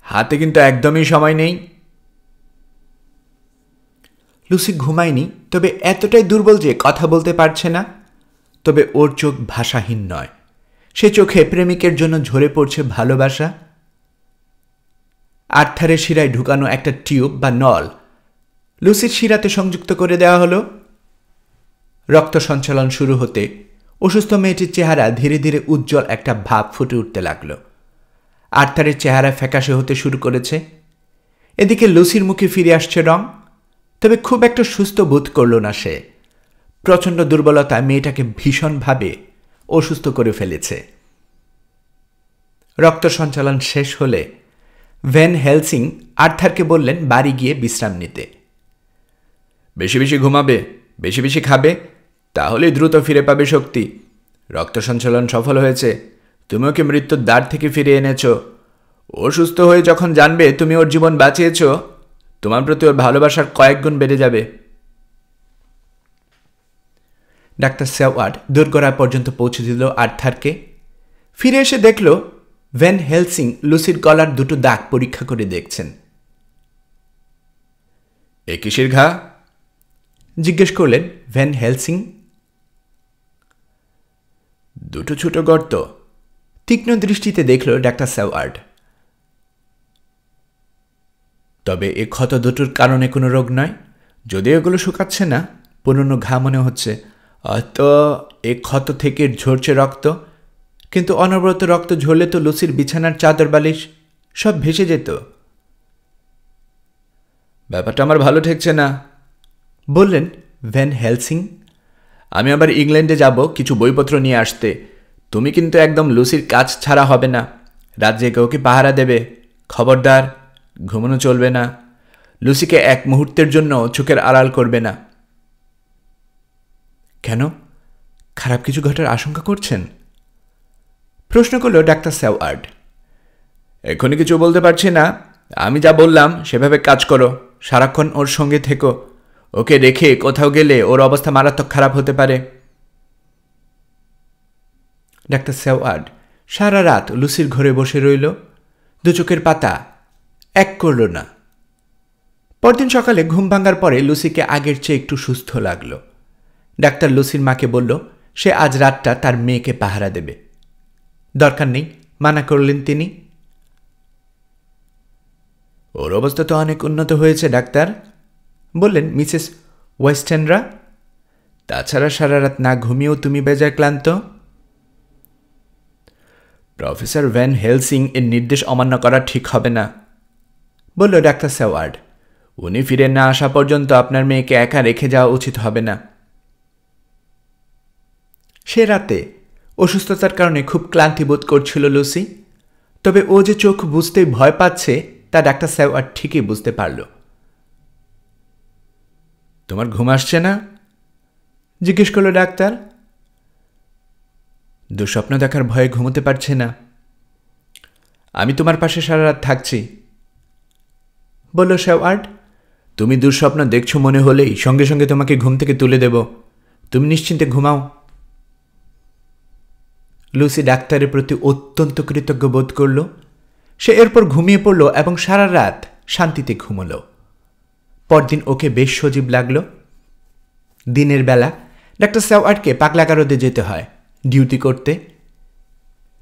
হাতে কিন্তু একদমই সময় নেই। লুসি ঘুমায়নি, তবে এতটাই দুর্বল যে কথা বলতে পারছে না। তবে ওর চোখ ভাষাহীন নয়। সে চোখে প্রেমিকের জন্য ঝরে পড়ছে ভালোবাসা। আর্থারের শিরায় ঢুকানো একটা টিউব বা নল লুসির শিরাতে সংযুক্ত করে দেওয়া হলো। রক্ত সঞ্চালন শুরু হতে অসুস্থ মেয়েটির চেহারা ধীরে ধীরে উজ্জ্বল একটা ভাব ফুটে উঠতে লাগল। আর্থারের চেহারা ফ্যাকাশে হতে শুরু করেছে। এদিকে লুসির মুখে ফিরে আসছে রং, তবে খুব একটা সুস্থ বোধ করল না সে। প্রচণ্ড দুর্বলতা মেয়েটাকে ভীষণভাবে অসুস্থ করে ফেলেছে। রক্ত সঞ্চালন শেষ হলে ভ্যান হেলসিং আর্থারকে বললেন বাড়ি গিয়ে বিশ্রাম নিতে। বেশি বেশি ঘুমাবে, বেশি বেশি খাবে, তাহলে দ্রুত ফিরে পাবে শক্তি। রক্ত সঞ্চালন সফল হয়েছে, তুমি ওকে মৃত্যুর দ্বার থেকে ফিরিয়ে এনেছ। ও সুস্থ হয়ে যখন জানবে তুমি ওর জীবন বাঁচিয়েছ, তোমার প্রতি ওর ভালোবাসার কয়েক গুণ বেড়ে যাবে। ডাক্তার সেওয়ার্ড দোরগোড়া পর্যন্ত পৌঁছে দিল আর্থারকে। ফিরে এসে দেখল ভ্যান হেলসিং লুসির গলার দুটো দাগ পরীক্ষা করে দেখছেন। এ কিসের ঘা? জিজ্ঞেস করলেন ভ্যান হেলসিং। দুটো ছোট গর্ত, তীক্ষ্ণ দৃষ্টিতে দেখল ডাক্তার সেওয়ার্ড। তবে এ ক্ষত দুটোর কারণে কোনো রোগ নয়। যদি এগুলো শুকাচ্ছে না, পুরনো ঘা মনে হচ্ছে, হয়তো এ ক্ষত থেকে ঝরছে রক্ত। কিন্তু অনবরত রক্ত ঝরলে তো লুসির বিছানার চাদর বালিশ সব ভেসে যেত। ব্যাপারটা আমার ভালো ঠেকছে না, বললেন ভ্যান হেলসিং। আমি আবার ইংল্যান্ডে যাব কিছু বইপত্র নিয়ে আসতে। তুমি কিন্তু একদম লুসির কাজ ছাড়া হবে না। রাত জেগে ওকে পাহারা দেবে। খবরদার, ঘুমানো চলবে না। লুসিকে এক মুহূর্তের জন্য চোখের আড়াল করবে না। কেন? খারাপ কিছু ঘটার আশঙ্কা করছেন? প্রশ্ন করল ডাক্তার সেওয়ার্ড। এখনই কিছু বলতে পারছি না। আমি যা বললাম সেভাবে কাজ করো। সারাক্ষণ ওর সঙ্গে থেকো। ওকে রেখে কোথাও গেলে ওর অবস্থা মারাত্মক খারাপ হতে পারে। ডাক্তার সেওয়ার্ড সারা রাত লুসির ঘরে বসে রইল, দু চোখের পাতা এক করল না। পরদিন সকালে ঘুম ভাঙার পরে লুসিকে আগের চেয়ে একটু সুস্থ লাগল। ডাক্তার লুসির মাকে বলল সে আজ রাতটা তার মেয়েকে পাহারা দেবে। দরকার নেই, মানা করলেন তিনি। ওর অবস্থা তো অনেক উন্নত হয়েছে ডাক্তার, বললেন মিসেস ওয়েস্টেনরা। তাছাড়া সারা রাত না ঘুমিয়েও তুমি বেজায় ক্লান্ত। প্রফেসর ভ্যান হেলসিং এর নির্দেশ অমান্য করা ঠিক হবে না, বলল ডাক্তার সেওয়ার্ড। উনি ফিরে না আসা পর্যন্ত আপনার মেয়েকে একা রেখে যাওয়া উচিত হবে না। সে রাতে অসুস্থতার কারণে খুব ক্লান্তি বোধ করছিল লুসি। তবে ও যে চোখ বুঝতেই ভয় পাচ্ছে তা ডাক্তার সেওয়ার্ড ঠিকই বুঝতে পারল। তোমার ঘুম আসছে না? জিজ্ঞেস করল ডাক্তার। দুঃস্বপ্ন দেখার ভয়ে ঘুমোতে পারছে না। আমি তোমার পাশে সারা রাত থাকছি, বলল সেওয়ার্ড। তুমি দুঃস্বপ্ন দেখছো মনে হলেই সঙ্গে সঙ্গে তোমাকে ঘুম থেকে তুলে দেব। তুমি নিশ্চিন্তে ঘুমাও। লুসি ডাক্তারের প্রতি অত্যন্ত কৃতজ্ঞ বোধ করল। সে এরপর ঘুমিয়ে পড়ল এবং সারা রাত শান্তিতে ঘুমল। পরদিন ওকে বেশ সজীব লাগল। দিনের বেলা ডাক্তার সেওয়ার্ডকে পাগলাগারদে যেতে হয় ডিউটি করতে।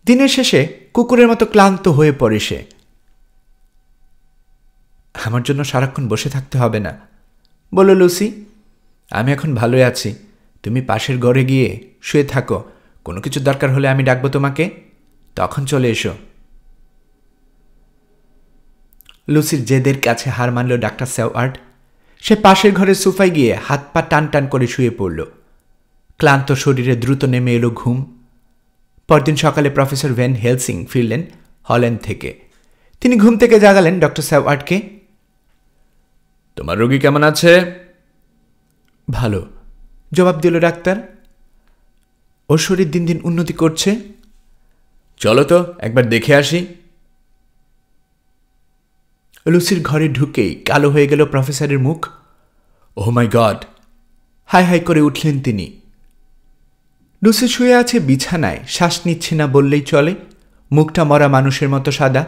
দিনের শেষে কুকুরের মতো ক্লান্ত হয়ে পড়ে সে। আমার জন্য সারাক্ষণ বসে থাকতে হবে না, বলল লুসি। আমি এখন ভালোই আছি। তুমি পাশের ঘরে গিয়ে শুয়ে থাকো। কোনো কিছু দরকার হলে আমি ডাকবো তোমাকে, তখন চলে এসো। লুসির জেদের কাছে হার মানল ডাক্তার সেওয়ার্ড। সে পাশের ঘরের সোফায় গিয়ে হাত পা টান টান করে শুয়ে পড়ল। ক্লান্ত শরীরে দ্রুত নেমে এলো ঘুম। পরদিন সকালে প্রফেসর ভ্যান হেলসিং ফিরলেন হল্যান্ড থেকে। তিনি ঘুম থেকে জাগালেন ডক্টর সেওয়ার্ডকে। তোমার রোগী কেমন আছে? ভালো, জবাব দিল ডাক্তার। ওর শরীর দিন দিন উন্নতি করছে। চলো তো একবার দেখে আসি। লুসির ঘরে ঢুকেই কালো হয়ে গেল প্রফেসরের মুখ। ওহ মাই গড, হাই হাই করে উঠলেন তিনি। লুসি শুয়ে আছে বিছানায়, শ্বাস নিচ্ছে না বললেই চলে। মুখটা মরা মানুষের মতো সাদা,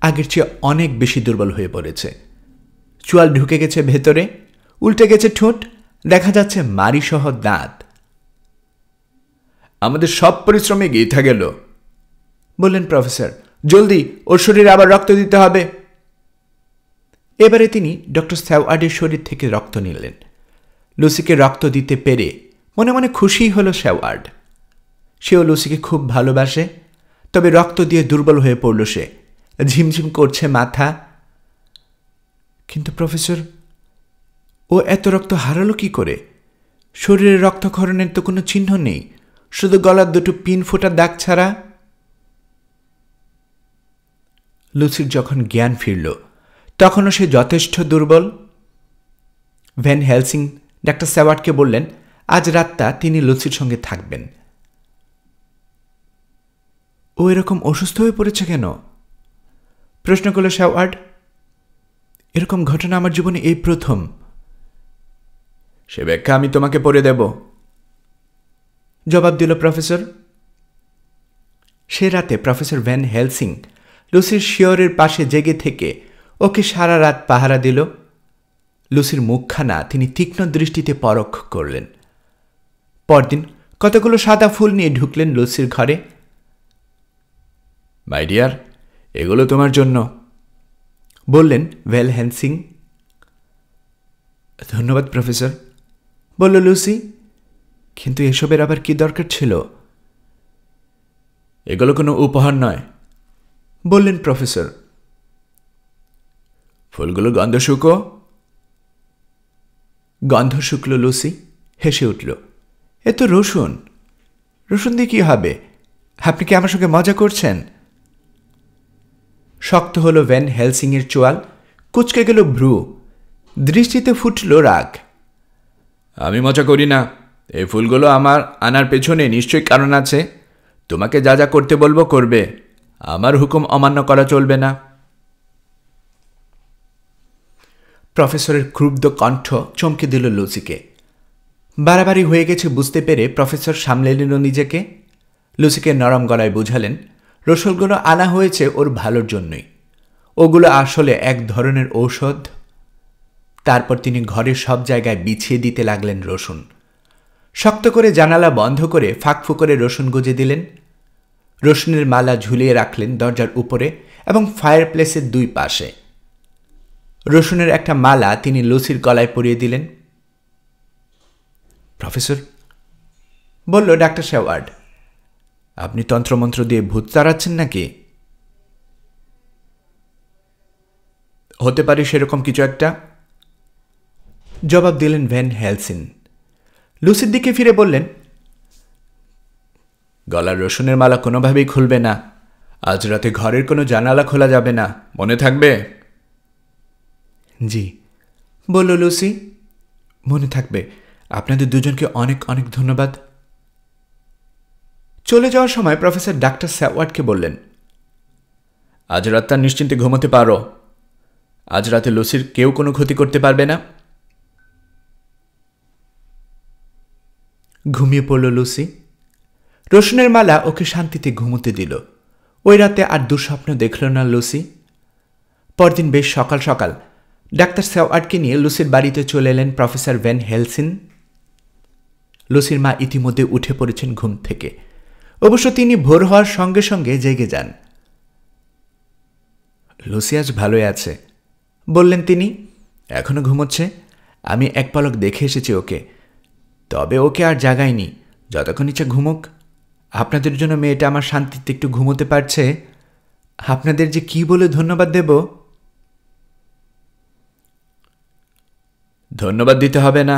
আগের চেয়ে অনেক বেশি দুর্বল হয়ে পড়েছে। চোয়াল ঢুকে গেছে ভেতরে, উল্টে গেছে ঠোঁট, দেখা যাচ্ছে মাড়িসহ দাঁত। আমাদের সব পরিশ্রমে গেথা গেল, বললেন প্রফেসর। জলদি ওর শরীরে আবার রক্ত দিতে হবে। এবারে তিনি ডক্টর সেওয়ার্ডের শরীর থেকে রক্ত নিলেন। লুসিকে রক্ত দিতে পেরে মনে মনে খুশি হল সেওয়ার্ড। সেও লুসিকে খুব ভালোবাসে। তবে রক্ত দিয়ে দুর্বল হয়ে পড়ল সে, ঝিমঝিম করছে মাথা। কিন্তু প্রফেসর, ও এত রক্ত হারালো কি করে? শরীরে রক্তক্ষরণের তো কোনো চিহ্ন নেই, শুধু গলার দুটো পিন ফোটা দাগ ছাড়া। লুসির যখন জ্ঞান ফিরল তখনও সে যথেষ্ট দুর্বল। ভ্যান হেলসিং ডাক্তার সেওয়ার্ডকে বললেন আজ রাতটা তিনি লুসির সঙ্গে থাকবেন। ও এরকম অসুস্থ হয়ে পড়েছে কেন? প্রশ্ন করল শেওয়ার্ড। এরকম ঘটনা আমার জীবনে এই প্রথম। সে ব্যাখ্যা আমি তোমাকে পড়ে দেব, জবাব দিল প্রফেসর। সে রাতে প্রফেসর ভ্যান হেলসিং লুসির শিয়রের পাশে জেগে থেকে ওকে সারা রাত পাহারা দিল। লুসির মুখখানা তিনি তীক্ষ্ণ দৃষ্টিতে পরখ করলেন। পরদিন কতগুলো সাদা ফুল নিয়ে ঢুকলেন লুসির ঘরে। মাই ডিয়ার, এগুলো তোমার জন্য, বললেন ভ্যান হেলসিং। ধন্যবাদ প্রফেসর, বলল লুসি, কিন্তু এসবের আবার কি দরকার ছিল? এগুলো কোনো উপহার নয়, বললেন প্রফেসর। ফুলগুলো গন্ধ শুকো। গন্ধ শুকল লুসি, হেসে উঠল। এ তো রসুন। রসুন দিয়ে কি হবে? আপনি কি আমার সঙ্গে মজা করছেন? শক্ত হল ভ্যান হেলসিংয়ের চোয়াল, কুচকে গেল ভ্রু, দৃষ্টিতে ফুটল রাগ। আমি মজা করি না। এই ফুলগুলো আমার আনার পেছনে নিশ্চয়ই কারণ আছে। তোমাকে যা যা করতে বলবো করবে, আমার হুকুম অমান্য করা চলবে না। প্রফেসরের ক্রুব্ধ কণ্ঠ চমকে দিল লুসিকে। বাড়াবাড়ি হয়ে গেছে বুঝতে পেরে প্রফেসর সামলে নিল নিজেকে। লুসিকে নরম গলায় বুঝালেন রসুনগুলো আনা হয়েছে ওর ভালোর জন্যই, ওগুলো আসলে এক ধরনের ঔষধ। তারপর তিনি ঘরের সব জায়গায় বিছিয়ে দিতে লাগলেন রসুন। শক্ত করে জানালা বন্ধ করে ফাঁকফু করে রসুন গুজে দিলেন। রসুনের মালা ঝুলিয়ে রাখলেন দরজার উপরে এবং ফায়ারপ্লেসের দুই পাশে। রসুনের একটা মালা তিনি লুসির গলায় পরিয়ে দিলেন। প্রফেসর, বলল ডাক্তার শেওয়ার্ড, আপনি তন্ত্রমন্ত্র দিয়ে ভূত তাড়াচ্ছেন নাকি? হতে পারে সেরকম কিছু একটা, জবাব দিলেন ভ্যান হেলসিং। লুসির দিকে ফিরে বললেন, গলার রসুনের মালা কোনোভাবেই খুলবে না। আজ রাতে ঘরের কোনো জানালা খোলা যাবে না, মনে থাকবে? জি, বলল লুসি, মনে থাকবে। আপনাদের দুজনকে অনেক অনেক ধন্যবাদ। চলে যাওয়ার সময় প্রফেসর ডাক্তার শেওয়ার্ডকে বললেন, আজ রাতটা নিশ্চিন্তে ঘুমোতে পারো। আজ রাতে লুসির কেউ কোনো ক্ষতি করতে পারবে না। ঘুমিয়ে পড়ল লুসি। রসুনের মালা ওকে শান্তিতে ঘুমোতে দিল। ওই রাতে আর দুঃস্বপ্ন দেখল না লুসি। পরদিন বেশ সকাল সকাল ডাক্তার শেওয়ার্ডকে নিয়ে লুসির বাড়িতে চলে এলেন প্রফেসর ভ্যান হেলসিং। লুসির মা ইতিমধ্যে উঠে পড়েছেন ঘুম থেকে। অবশ্য তিনি ভোর হওয়ার সঙ্গে সঙ্গে জেগে যান। লুসি আজ ভালোই আছে, বললেন তিনি। এখনো ঘুমোচ্ছে। আমি এক পলক দেখে এসেছি ওকে, তবে ওকে আর জাগাইনি। যতক্ষণ ইচ্ছা ঘুমোক। আপনাদের জন্য মেয়েটা আমার শান্তিতে একটু ঘুমোতে পারছে। আপনাদের যে কি বলে ধন্যবাদ দেব। ধন্যবাদ দিতে হবে না,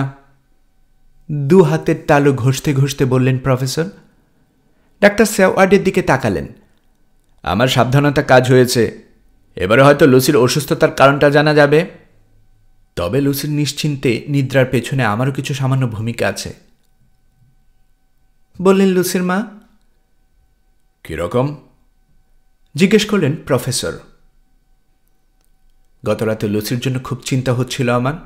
দু হাতের তালু ঘষতে ঘষতে বললেন প্রফেসর। ডাক্তার শেওয়ার্ডের দিকে তাকালেন। আমার সাবধানতা কাজ হয়েছে। এবারে হয়তো লুসির অসুস্থতার কারণটা জানা যাবে। তবে লুসির নিশ্চিন্তে নিদ্রার পেছনে আমারও কিছু সামান্য ভূমিকা আছে, বললেন লুসির মা। কিরকম? জিজ্ঞেস করলেন প্রফেসর। গতরাতে লুসির জন্য খুব চিন্তা হচ্ছিল আমার,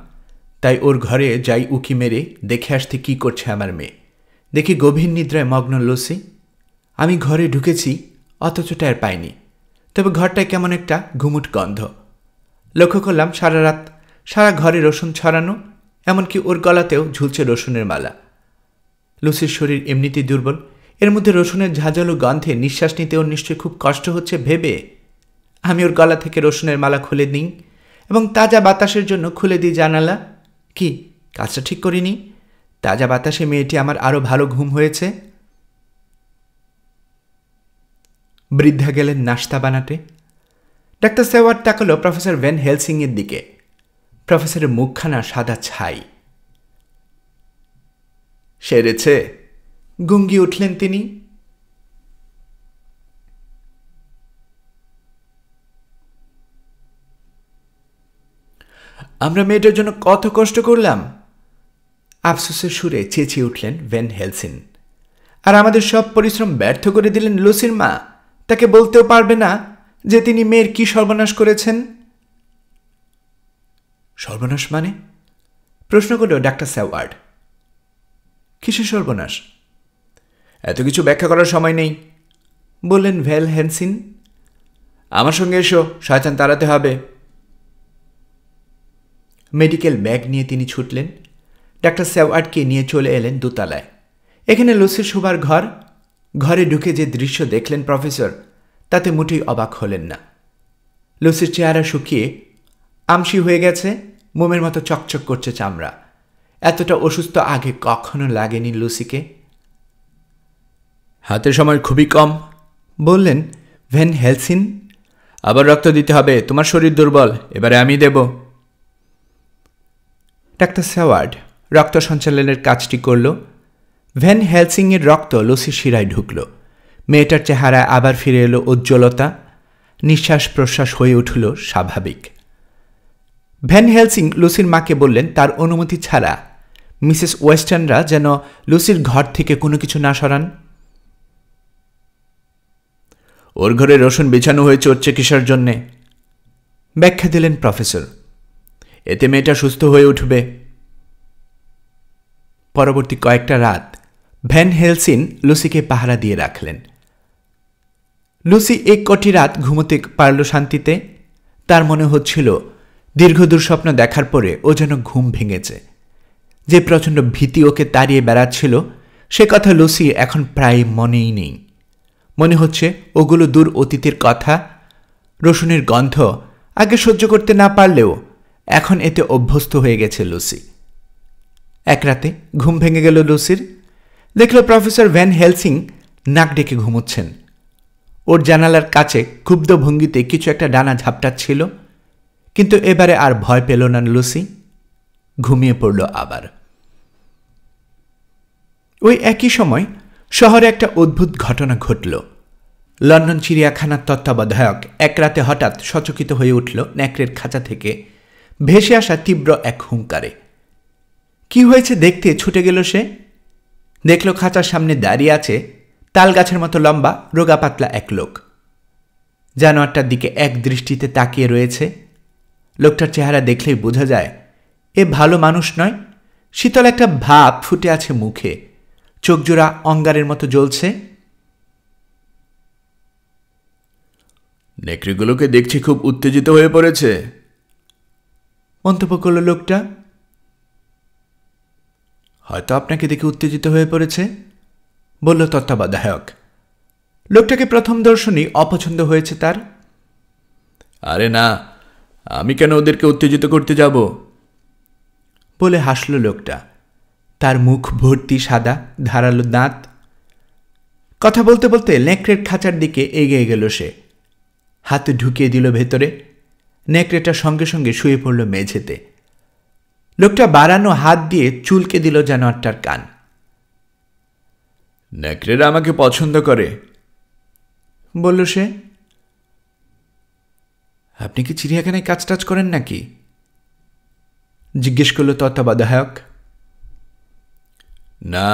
তাই ওর ঘরে যাই উকি মেরে দেখে আসতে কি করছে আমার মেয়ে। দেখি গভীর নিদ্রায় মগ্ন লুসি। আমি ঘরে ঢুকেছি, অথচ টের পাইনি। তবে ঘরটায় কেমন একটা ঘুমুট গন্ধ। লক্ষ্য করলাম সারা রাত সারা ঘরে রসুন ছড়ানো, এমনকি ওর গলাতেও ঝুলছে রসুনের মালা। লুসির শরীর এমনিতেই দুর্বল, এর মধ্যে রসুনের ঝাঁঝালো গন্ধে নিঃশ্বাস নিতে ওর নিশ্চয়ই খুব কষ্ট হচ্ছে ভেবে আমি ওর গলা থেকে রসুনের মালা খুলে নিই এবং তাজা বাতাসের জন্য খুলে দিই জানালা। কি কাজটা ঠিক করিনি? তাজা বাতাসে মেয়েটি আমার আরও ভালো ঘুম হয়েছে। বৃদ্ধা গেলেন নাস্তা বানাতে। ডাক্তার শেওয়ার্ড তাকালো প্রফেসর ভ্যান হেলসিংয়ের দিকে। প্রফেসরের মুখখানা সাদা ছাই। সেরেছে, গুঙ্গি উঠলেন তিনি। আমরা মেয়েটার জন্য কত কষ্ট করলাম, আফসোসের সুরে চেঁচিয়ে উঠলেন ভ্যান হেলসিং। আর আমাদের সব পরিশ্রম ব্যর্থ করে দিলেন লুসির মা। তাকে বলতেও পারবে না যে তিনি মেয়ের কি সর্বনাশ করেছেন। সর্বনাশ মানে? প্রশ্ন করল ডাক্তার স্যাওয়ার্ড। কিসের সর্বনাশ? এত কিছু ব্যাখ্যা করার সময় নেই, বললেন ভ্যান হেলসিন। আমার সঙ্গে এসো, শয়তান তাড়াতে হবে। মেডিকেল ব্যাগ নিয়ে তিনি ছুটলেন। ডাক্তার স্যাওয়ার্ডকে নিয়ে চলে এলেন দোতলায়। এখানে লুসির শোবার ঘর। ঘরে ঢুকে যে দৃশ্য দেখলেন প্রফেসর, তাতে মোটেই অবাক হলেন না। লুসির চেহারা শুকিয়ে আমসি হয়ে গেছে, মোমের মতো চকচক করছে চামড়া। এতটা অসুস্থ আগে কখনো লাগেনি লুসিকে। হাতে সময় খুবই কম, বললেন ভ্যান হেলসিন। আবার রক্ত দিতে হবে, তোমার শরীর দুর্বল, এবারে আমি দেব। ডাক্তার স্যাওয়ার্ড রক্ত সঞ্চালনের কাজটি করল। ভ্যান হেলসিংয়ের রক্ত লুসির শিরায় ঢুকল। মেয়েটার চেহারায় আবার ফিরে এলো উজ্জ্বলতা, নিঃশ্বাস প্রশ্বাস হয়ে উঠল স্বাভাবিক। ভ্যান হেলসিং লুসির মাকে বললেন তার অনুমতি ছাড়া মিসেস ওয়েস্টার্নরা যেন লুসির ঘর থেকে কোনো কিছু না সরান। ওর ঘরে রসুন বিছানো হয়েছে ওর চিকিৎসার জন্যে, ব্যাখ্যা দিলেন প্রফেসর। এতে মেয়েটা সুস্থ হয়ে উঠবে। পরবর্তী কয়েকটা রাত ভ্যান হেলসিন লুসিকে পাহারা দিয়ে রাখলেন। লুসি এক কটি রাত ঘুমোতে পারল শান্তিতে। তার মনে হচ্ছিল দীর্ঘ দুঃস্বপ্ন দেখার পরে ও যেন ঘুম ভেঙেছে। যে প্রচণ্ড ভীতি ওকে তাড়িয়ে বেড়াচ্ছিল সে কথা লুসি এখন প্রায় মনেই নেই। মনে হচ্ছে ওগুলো দূর অতীতের কথা। রসুনের গন্ধ আগে সহ্য করতে না পারলেও এখন এতে অভ্যস্ত হয়ে গেছে লুসি। এক রাতে ঘুম ভেঙে গেল লুসির। দেখল প্রফেসর ভ্যান হেলসিং নাক ডেকে ঘুমোচ্ছেন। ওর জানালার কাছে ক্ষুব্ধ ভঙ্গিতে কিছু একটা ডানা ঝাপটাচ্ছিল। কিন্তু এবারে আর ভয় পেল না লুসি, ঘুমিয়ে পড়ল আবার। ওই একই সময় শহরে একটা অদ্ভুত ঘটনা ঘটল। লন্ডন চিড়িয়াখানার তত্ত্বাবধায়ক এক রাতে হঠাৎ সচকিত হয়ে উঠল নেকড়ের খাঁচা থেকে ভেসে আসা তীব্র এক হুঙ্কারে। কি হয়েছে দেখতে ছুটে গেল সে। দেখল খাঁচার সামনে দাঁড়িয়ে আছে তাল গাছের মতো লম্বা রোগা পাতলা এক লোক। জানোয়ারটার দিকে এক দৃষ্টিতে তাকিয়ে রয়েছে। লোকটার চেহারা দেখলেই বোঝা যায় এ ভালো মানুষ নয়। শীতল একটা ভাব ফুটে আছে মুখে, চোখজোড়া অঙ্গারের মতো জ্বলছে।
নেকড়েগুলোকে দেখছি খুব উত্তেজিত হয়ে পড়েছে,
মন্তব্য করল লোকটা। হয়তো আপনাকে দেখে উত্তেজিত হয়ে পড়েছে, বলল তত্ত্বাবধায়ক। লোকটাকে প্রথম দর্শনেই অপছন্দ হয়েছে তার।
আরে না, আমি কেন ওদেরকে উত্তেজিত করতে যাব,
বলে হাসল লোকটা। তার মুখ ভর্তি সাদা ধারালো দাঁত। কথা বলতে বলতে নেকড়ের খাঁচার দিকে এগিয়ে গেল সে। হাত ঢুকিয়ে দিল ভেতরে। নেকড়েটা সঙ্গে সঙ্গে শুয়ে পড়ল মেঝেতে। লোকটা বাড়ানো হাত দিয়ে চুলকে দিল জানোয়ারটার কান।
নেকড়েরা আমাকে পছন্দ করে,
বলল সে। আপনি কি চিড়িয়াখানায় কাজ টাজ করেন নাকি, জিজ্ঞেস করল তত্ত্বাবধায়ক।
না,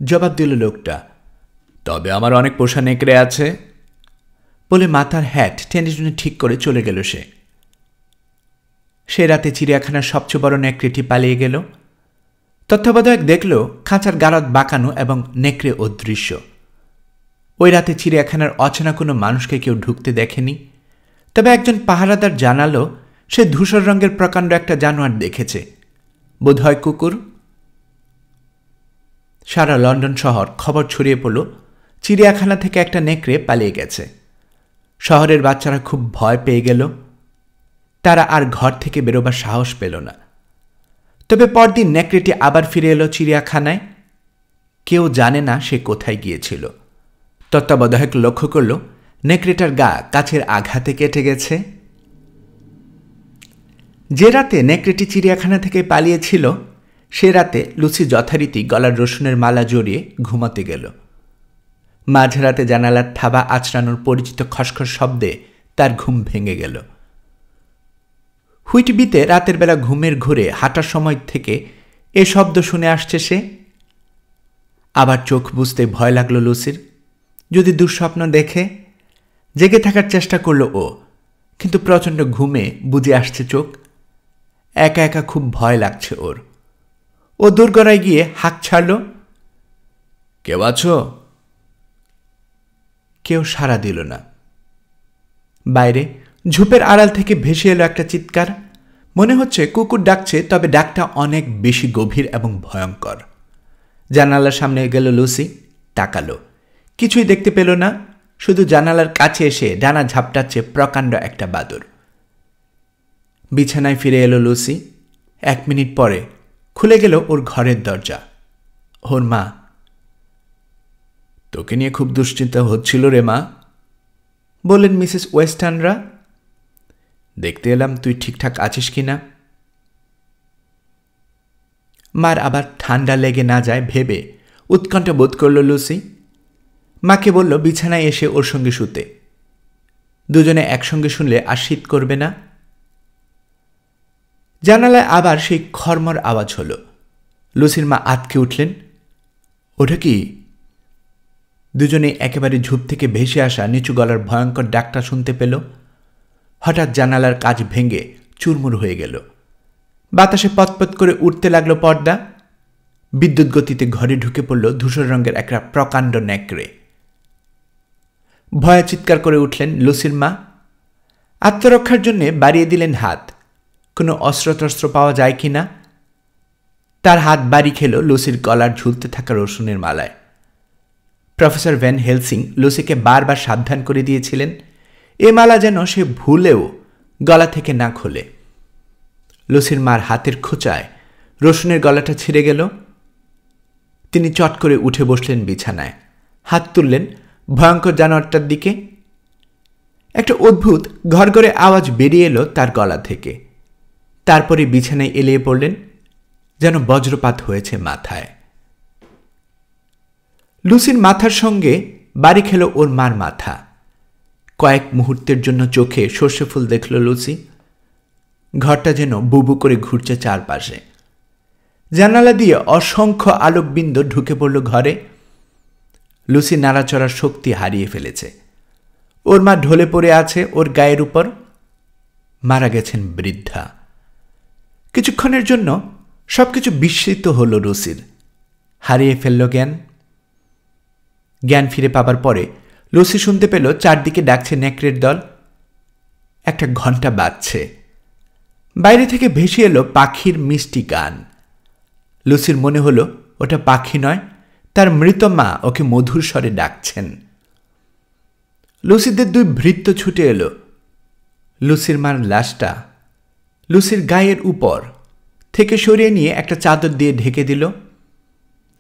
জবাব দিল লোকটা।
তবে আমার অনেক পোষা নেকড়ে আছে,
বলে মাথার হ্যাট টেনে টেনে ঠিক করে চলে গেল সে। সে রাতে চিড়িয়াখানার সবচেয়ে বড় নেকড়েটি পালিয়ে গেল। তত্ত্বাবধায়ক দেখল খাঁচার গারদ বাঁকানো এবং নেকড়ে অদৃশ্য। ওই রাতে চিড়িয়াখানার অচেনা কোনো মানুষকে কেউ ঢুকতে দেখেনি। তবে একজন পাহারাদার জানালো সে ধূসর রঙের প্রকাণ্ড একটা জানোয়ার দেখেছে, বোধহয় কুকুর। সারা লন্ডন শহর খবর ছড়িয়ে পড়ল চিড়িয়াখানা থেকে একটা নেকড়ে পালিয়ে গেছে। শহরের বাচ্চারা খুব ভয় পেয়ে গেল। তারা আর ঘর থেকে বেরোবার সাহস পেল না। তবে পরদিন নেকড়েটি আবার ফিরে এলো চিড়িয়াখানায়। কেউ জানে না সে কোথায় গিয়েছিল। তত্ত্বাবধায়ক লক্ষ্য করল নেকড়েটার গা কাছের আঘাতে কেটে গেছে। যে রাতে নেকড়েটি চিড়িয়াখানা থেকে পালিয়েছিল সে রাতে লুসি যথারীতি গলার রসুনের মালা জড়িয়ে ঘুমাতে গেল। মাঝরাতে জানালার থাবা আঁচড়ানোর পরিচিত খসখস শব্দে তার ঘুম ভেঙে গেল। হুইটবিতে রাতের বেলা ঘুমের ঘোরে হাঁটার সময় থেকে এ শব্দ শুনে আসছে সে। আবার চোখ বুঝতে ভয় লাগলো লুসির। যদি দুঃস্বপ্ন দেখে, জেগে থাকার চেষ্টা করল ও, কিন্তু প্রচণ্ড ঘুমে বুজে আসছে চোখ। একা একা খুব ভয় লাগছে ওর। ও দোরগড়ায় গিয়ে হাঁক ছাড়ল,
কেউ আছো?
কেউ সাড়া দিল না। বাইরে ঝোপের আড়াল থেকে ভেসে এলো একটা চিৎকার। মনে হচ্ছে কুকুর ডাকছে, তবে ডাকটা অনেক বেশি গভীর এবং ভয়ঙ্কর। জানালার সামনে গেল লুসি, তাকালো, কিছুই দেখতে পেল না। শুধু জানালার কাছে এসে ডানা ঝাপটাচ্ছে প্রকাণ্ড একটা বাদুড়। বিছানায় ফিরে এলো লুসি। 1 মিনিট পরে খুলে গেল ওর ঘরের দরজা। ওর মা।
তোকে নিয়ে খুব দুশ্চিন্তা হচ্ছিল রে মা,
বললেন মিসেস ওয়েস্টার্নরা।
দেখতে এলাম তুই ঠিকঠাক আছিস কিনা।
মার আবার ঠান্ডা লেগে না যায় ভেবে উৎকণ্ঠা বোধ করল লুসি। মাকে বলল বিছানায় এসে ওর সঙ্গে শুতে। দুজনে একসঙ্গে শুনলে আর শীত করবে না। জানালায় আবার সেই খরমর আওয়াজ হল। লুসির মা আঁতকে উঠলেন। ওটা কি? দুজনে একেবারে ঝোপ থেকে ভেসে আসা নিচু গলার ভয়ঙ্কর ডাকটা শুনতে পেল। হঠাৎ জানালার কাচ ভেঙে চুরমুর হয়ে গেল। বাতাসে পতপত করে উঠতে লাগলো পর্দা। বিদ্যুৎ গতিতে ঘরে ঢুকে পড়ল ধূসর রঙের একটা প্রকাণ্ড নেকড়ে। ভয়ে চিৎকার করে উঠলেন লুসির মা। আত্মরক্ষার জন্য বাড়িয়ে দিলেন হাত, কোনো অস্ত্রটস্ত্র পাওয়া যায় কি না। তার হাত বাড়ি খেল লুসির গলার ঝুলতে থাকা রসুনের মালায়। প্রফেসর ভ্যান হেলসিং লুসিকে বারবার সাবধান করে দিয়েছিলেন এ মালা যেন সে ভুলেও গলা থেকে না খোলে। লুসির মার হাতের খোঁচায় রসুনের গলাটা ছিঁড়ে গেল। তিনি চট করে উঠে বসলেন বিছানায়, হাত তুললেন ভয়ঙ্কর জানোয়ারটার দিকে। একটা অদ্ভুত ঘরঘরে আওয়াজ বেরিয়ে এলো তার গলা থেকে। তারপরে বিছানায় এলিয়ে পড়লেন, যেন বজ্রপাত হয়েছে মাথায়। লুসির মাথার সঙ্গে বাড়ি খেল ওর মার মাথা। কয়েক মুহূর্তের জন্য চোখে সর্ষে ফুল দেখল লুসি। ঘরটা যেন বুবু করে ঘুরছে চারপাশে। জানালা দিয়ে অসংখ্য আলোকবিন্দু ঢুকে পড়ল ঘরে। লুসি নাড়াচড়ার শক্তি হারিয়ে ফেলেছে। ওর মা ঢলে পড়ে আছে ওর গায়ের উপর। মারা গেছেন বৃদ্ধা। কিছুক্ষণের জন্য সবকিছু বিস্মৃত হল লুসির। হারিয়ে ফেলল জ্ঞান। জ্ঞান ফিরে পাবার পরে লুসি শুনতে পেল চারদিকে ডাকছে নেকড়ের দল। একটা ঘণ্টা বাজছে। বাইরে থেকে ভেসে এলো পাখির মিষ্টি গান। লুসির মনে হলো ওটা পাখি নয়, তার মৃত মা ওকে মধুর স্বরে ডাকছেন। লুসিদের 2 ভৃত্য ছুটে এলো। লুসির মার লাশটা লুসির গায়ের উপর থেকে সরিয়ে নিয়ে একটা চাদর দিয়ে ঢেকে দিল।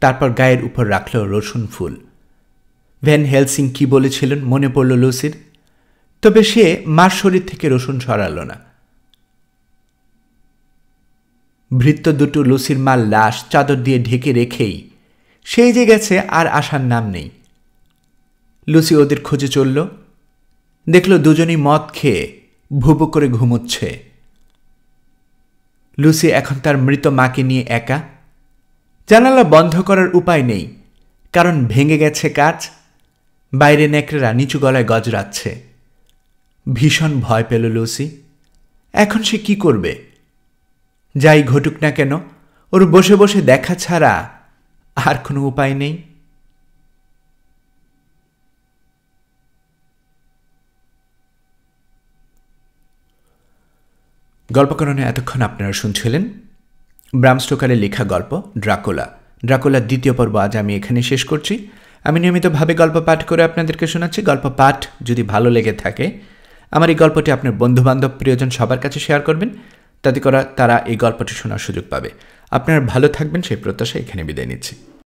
তারপর গায়ের উপর রাখল রসুন ফুল। ভ্যান হেলসিং কি বলেছিলেন মনে পড়ল লুসির, তবে সে মার শরীর থেকে রসুন সরাল না। ভৃত্য দুটো লুসির মার লাশ চাদর দিয়ে ঢেকে রেখেই সেই যে গেছে, আর আসার নাম নেই। লুসি ওদের খোঁজে চলল। দেখল দুজনেই মদ খেয়ে ভুবু করে ঘুমোচ্ছে। লুসি এখন তার মৃত মাকে নিয়ে একা। জানালা বন্ধ করার উপায় নেই, কারণ ভেঙে গেছে কাচ। বাইরে নেকড়েরা নিচু গলায় গজরাচ্ছে। ভীষণ ভয় পেল লুসি। এখন সে কি করবে? যাই ঘটুক না কেন, ওর বসে বসে দেখা ছাড়া আর কোনো উপায় নেই। গল্পকরণে এতক্ষণ আপনারা শুনছিলেন ব্রাম স্টোকারের লেখা গল্প ড্রাকুলা। ড্রাকুলার 2য় পর্ব আজ আমি এখানে শেষ করছি। আমি নিয়মিতভাবে গল্প পাঠ করে আপনাদেরকে শোনাচ্ছি। গল্প পাঠ যদি ভালো লেগে থাকে, আমার এই গল্পটি আপনার বন্ধুবান্ধব প্রিয়জন সবার কাছে শেয়ার করবেন। তাতে করে তারা এই গল্পটি শোনার সুযোগ পাবে। আপনারা ভালো থাকবেন সেই প্রত্যাশা এখানে বিদায় নিচ্ছি।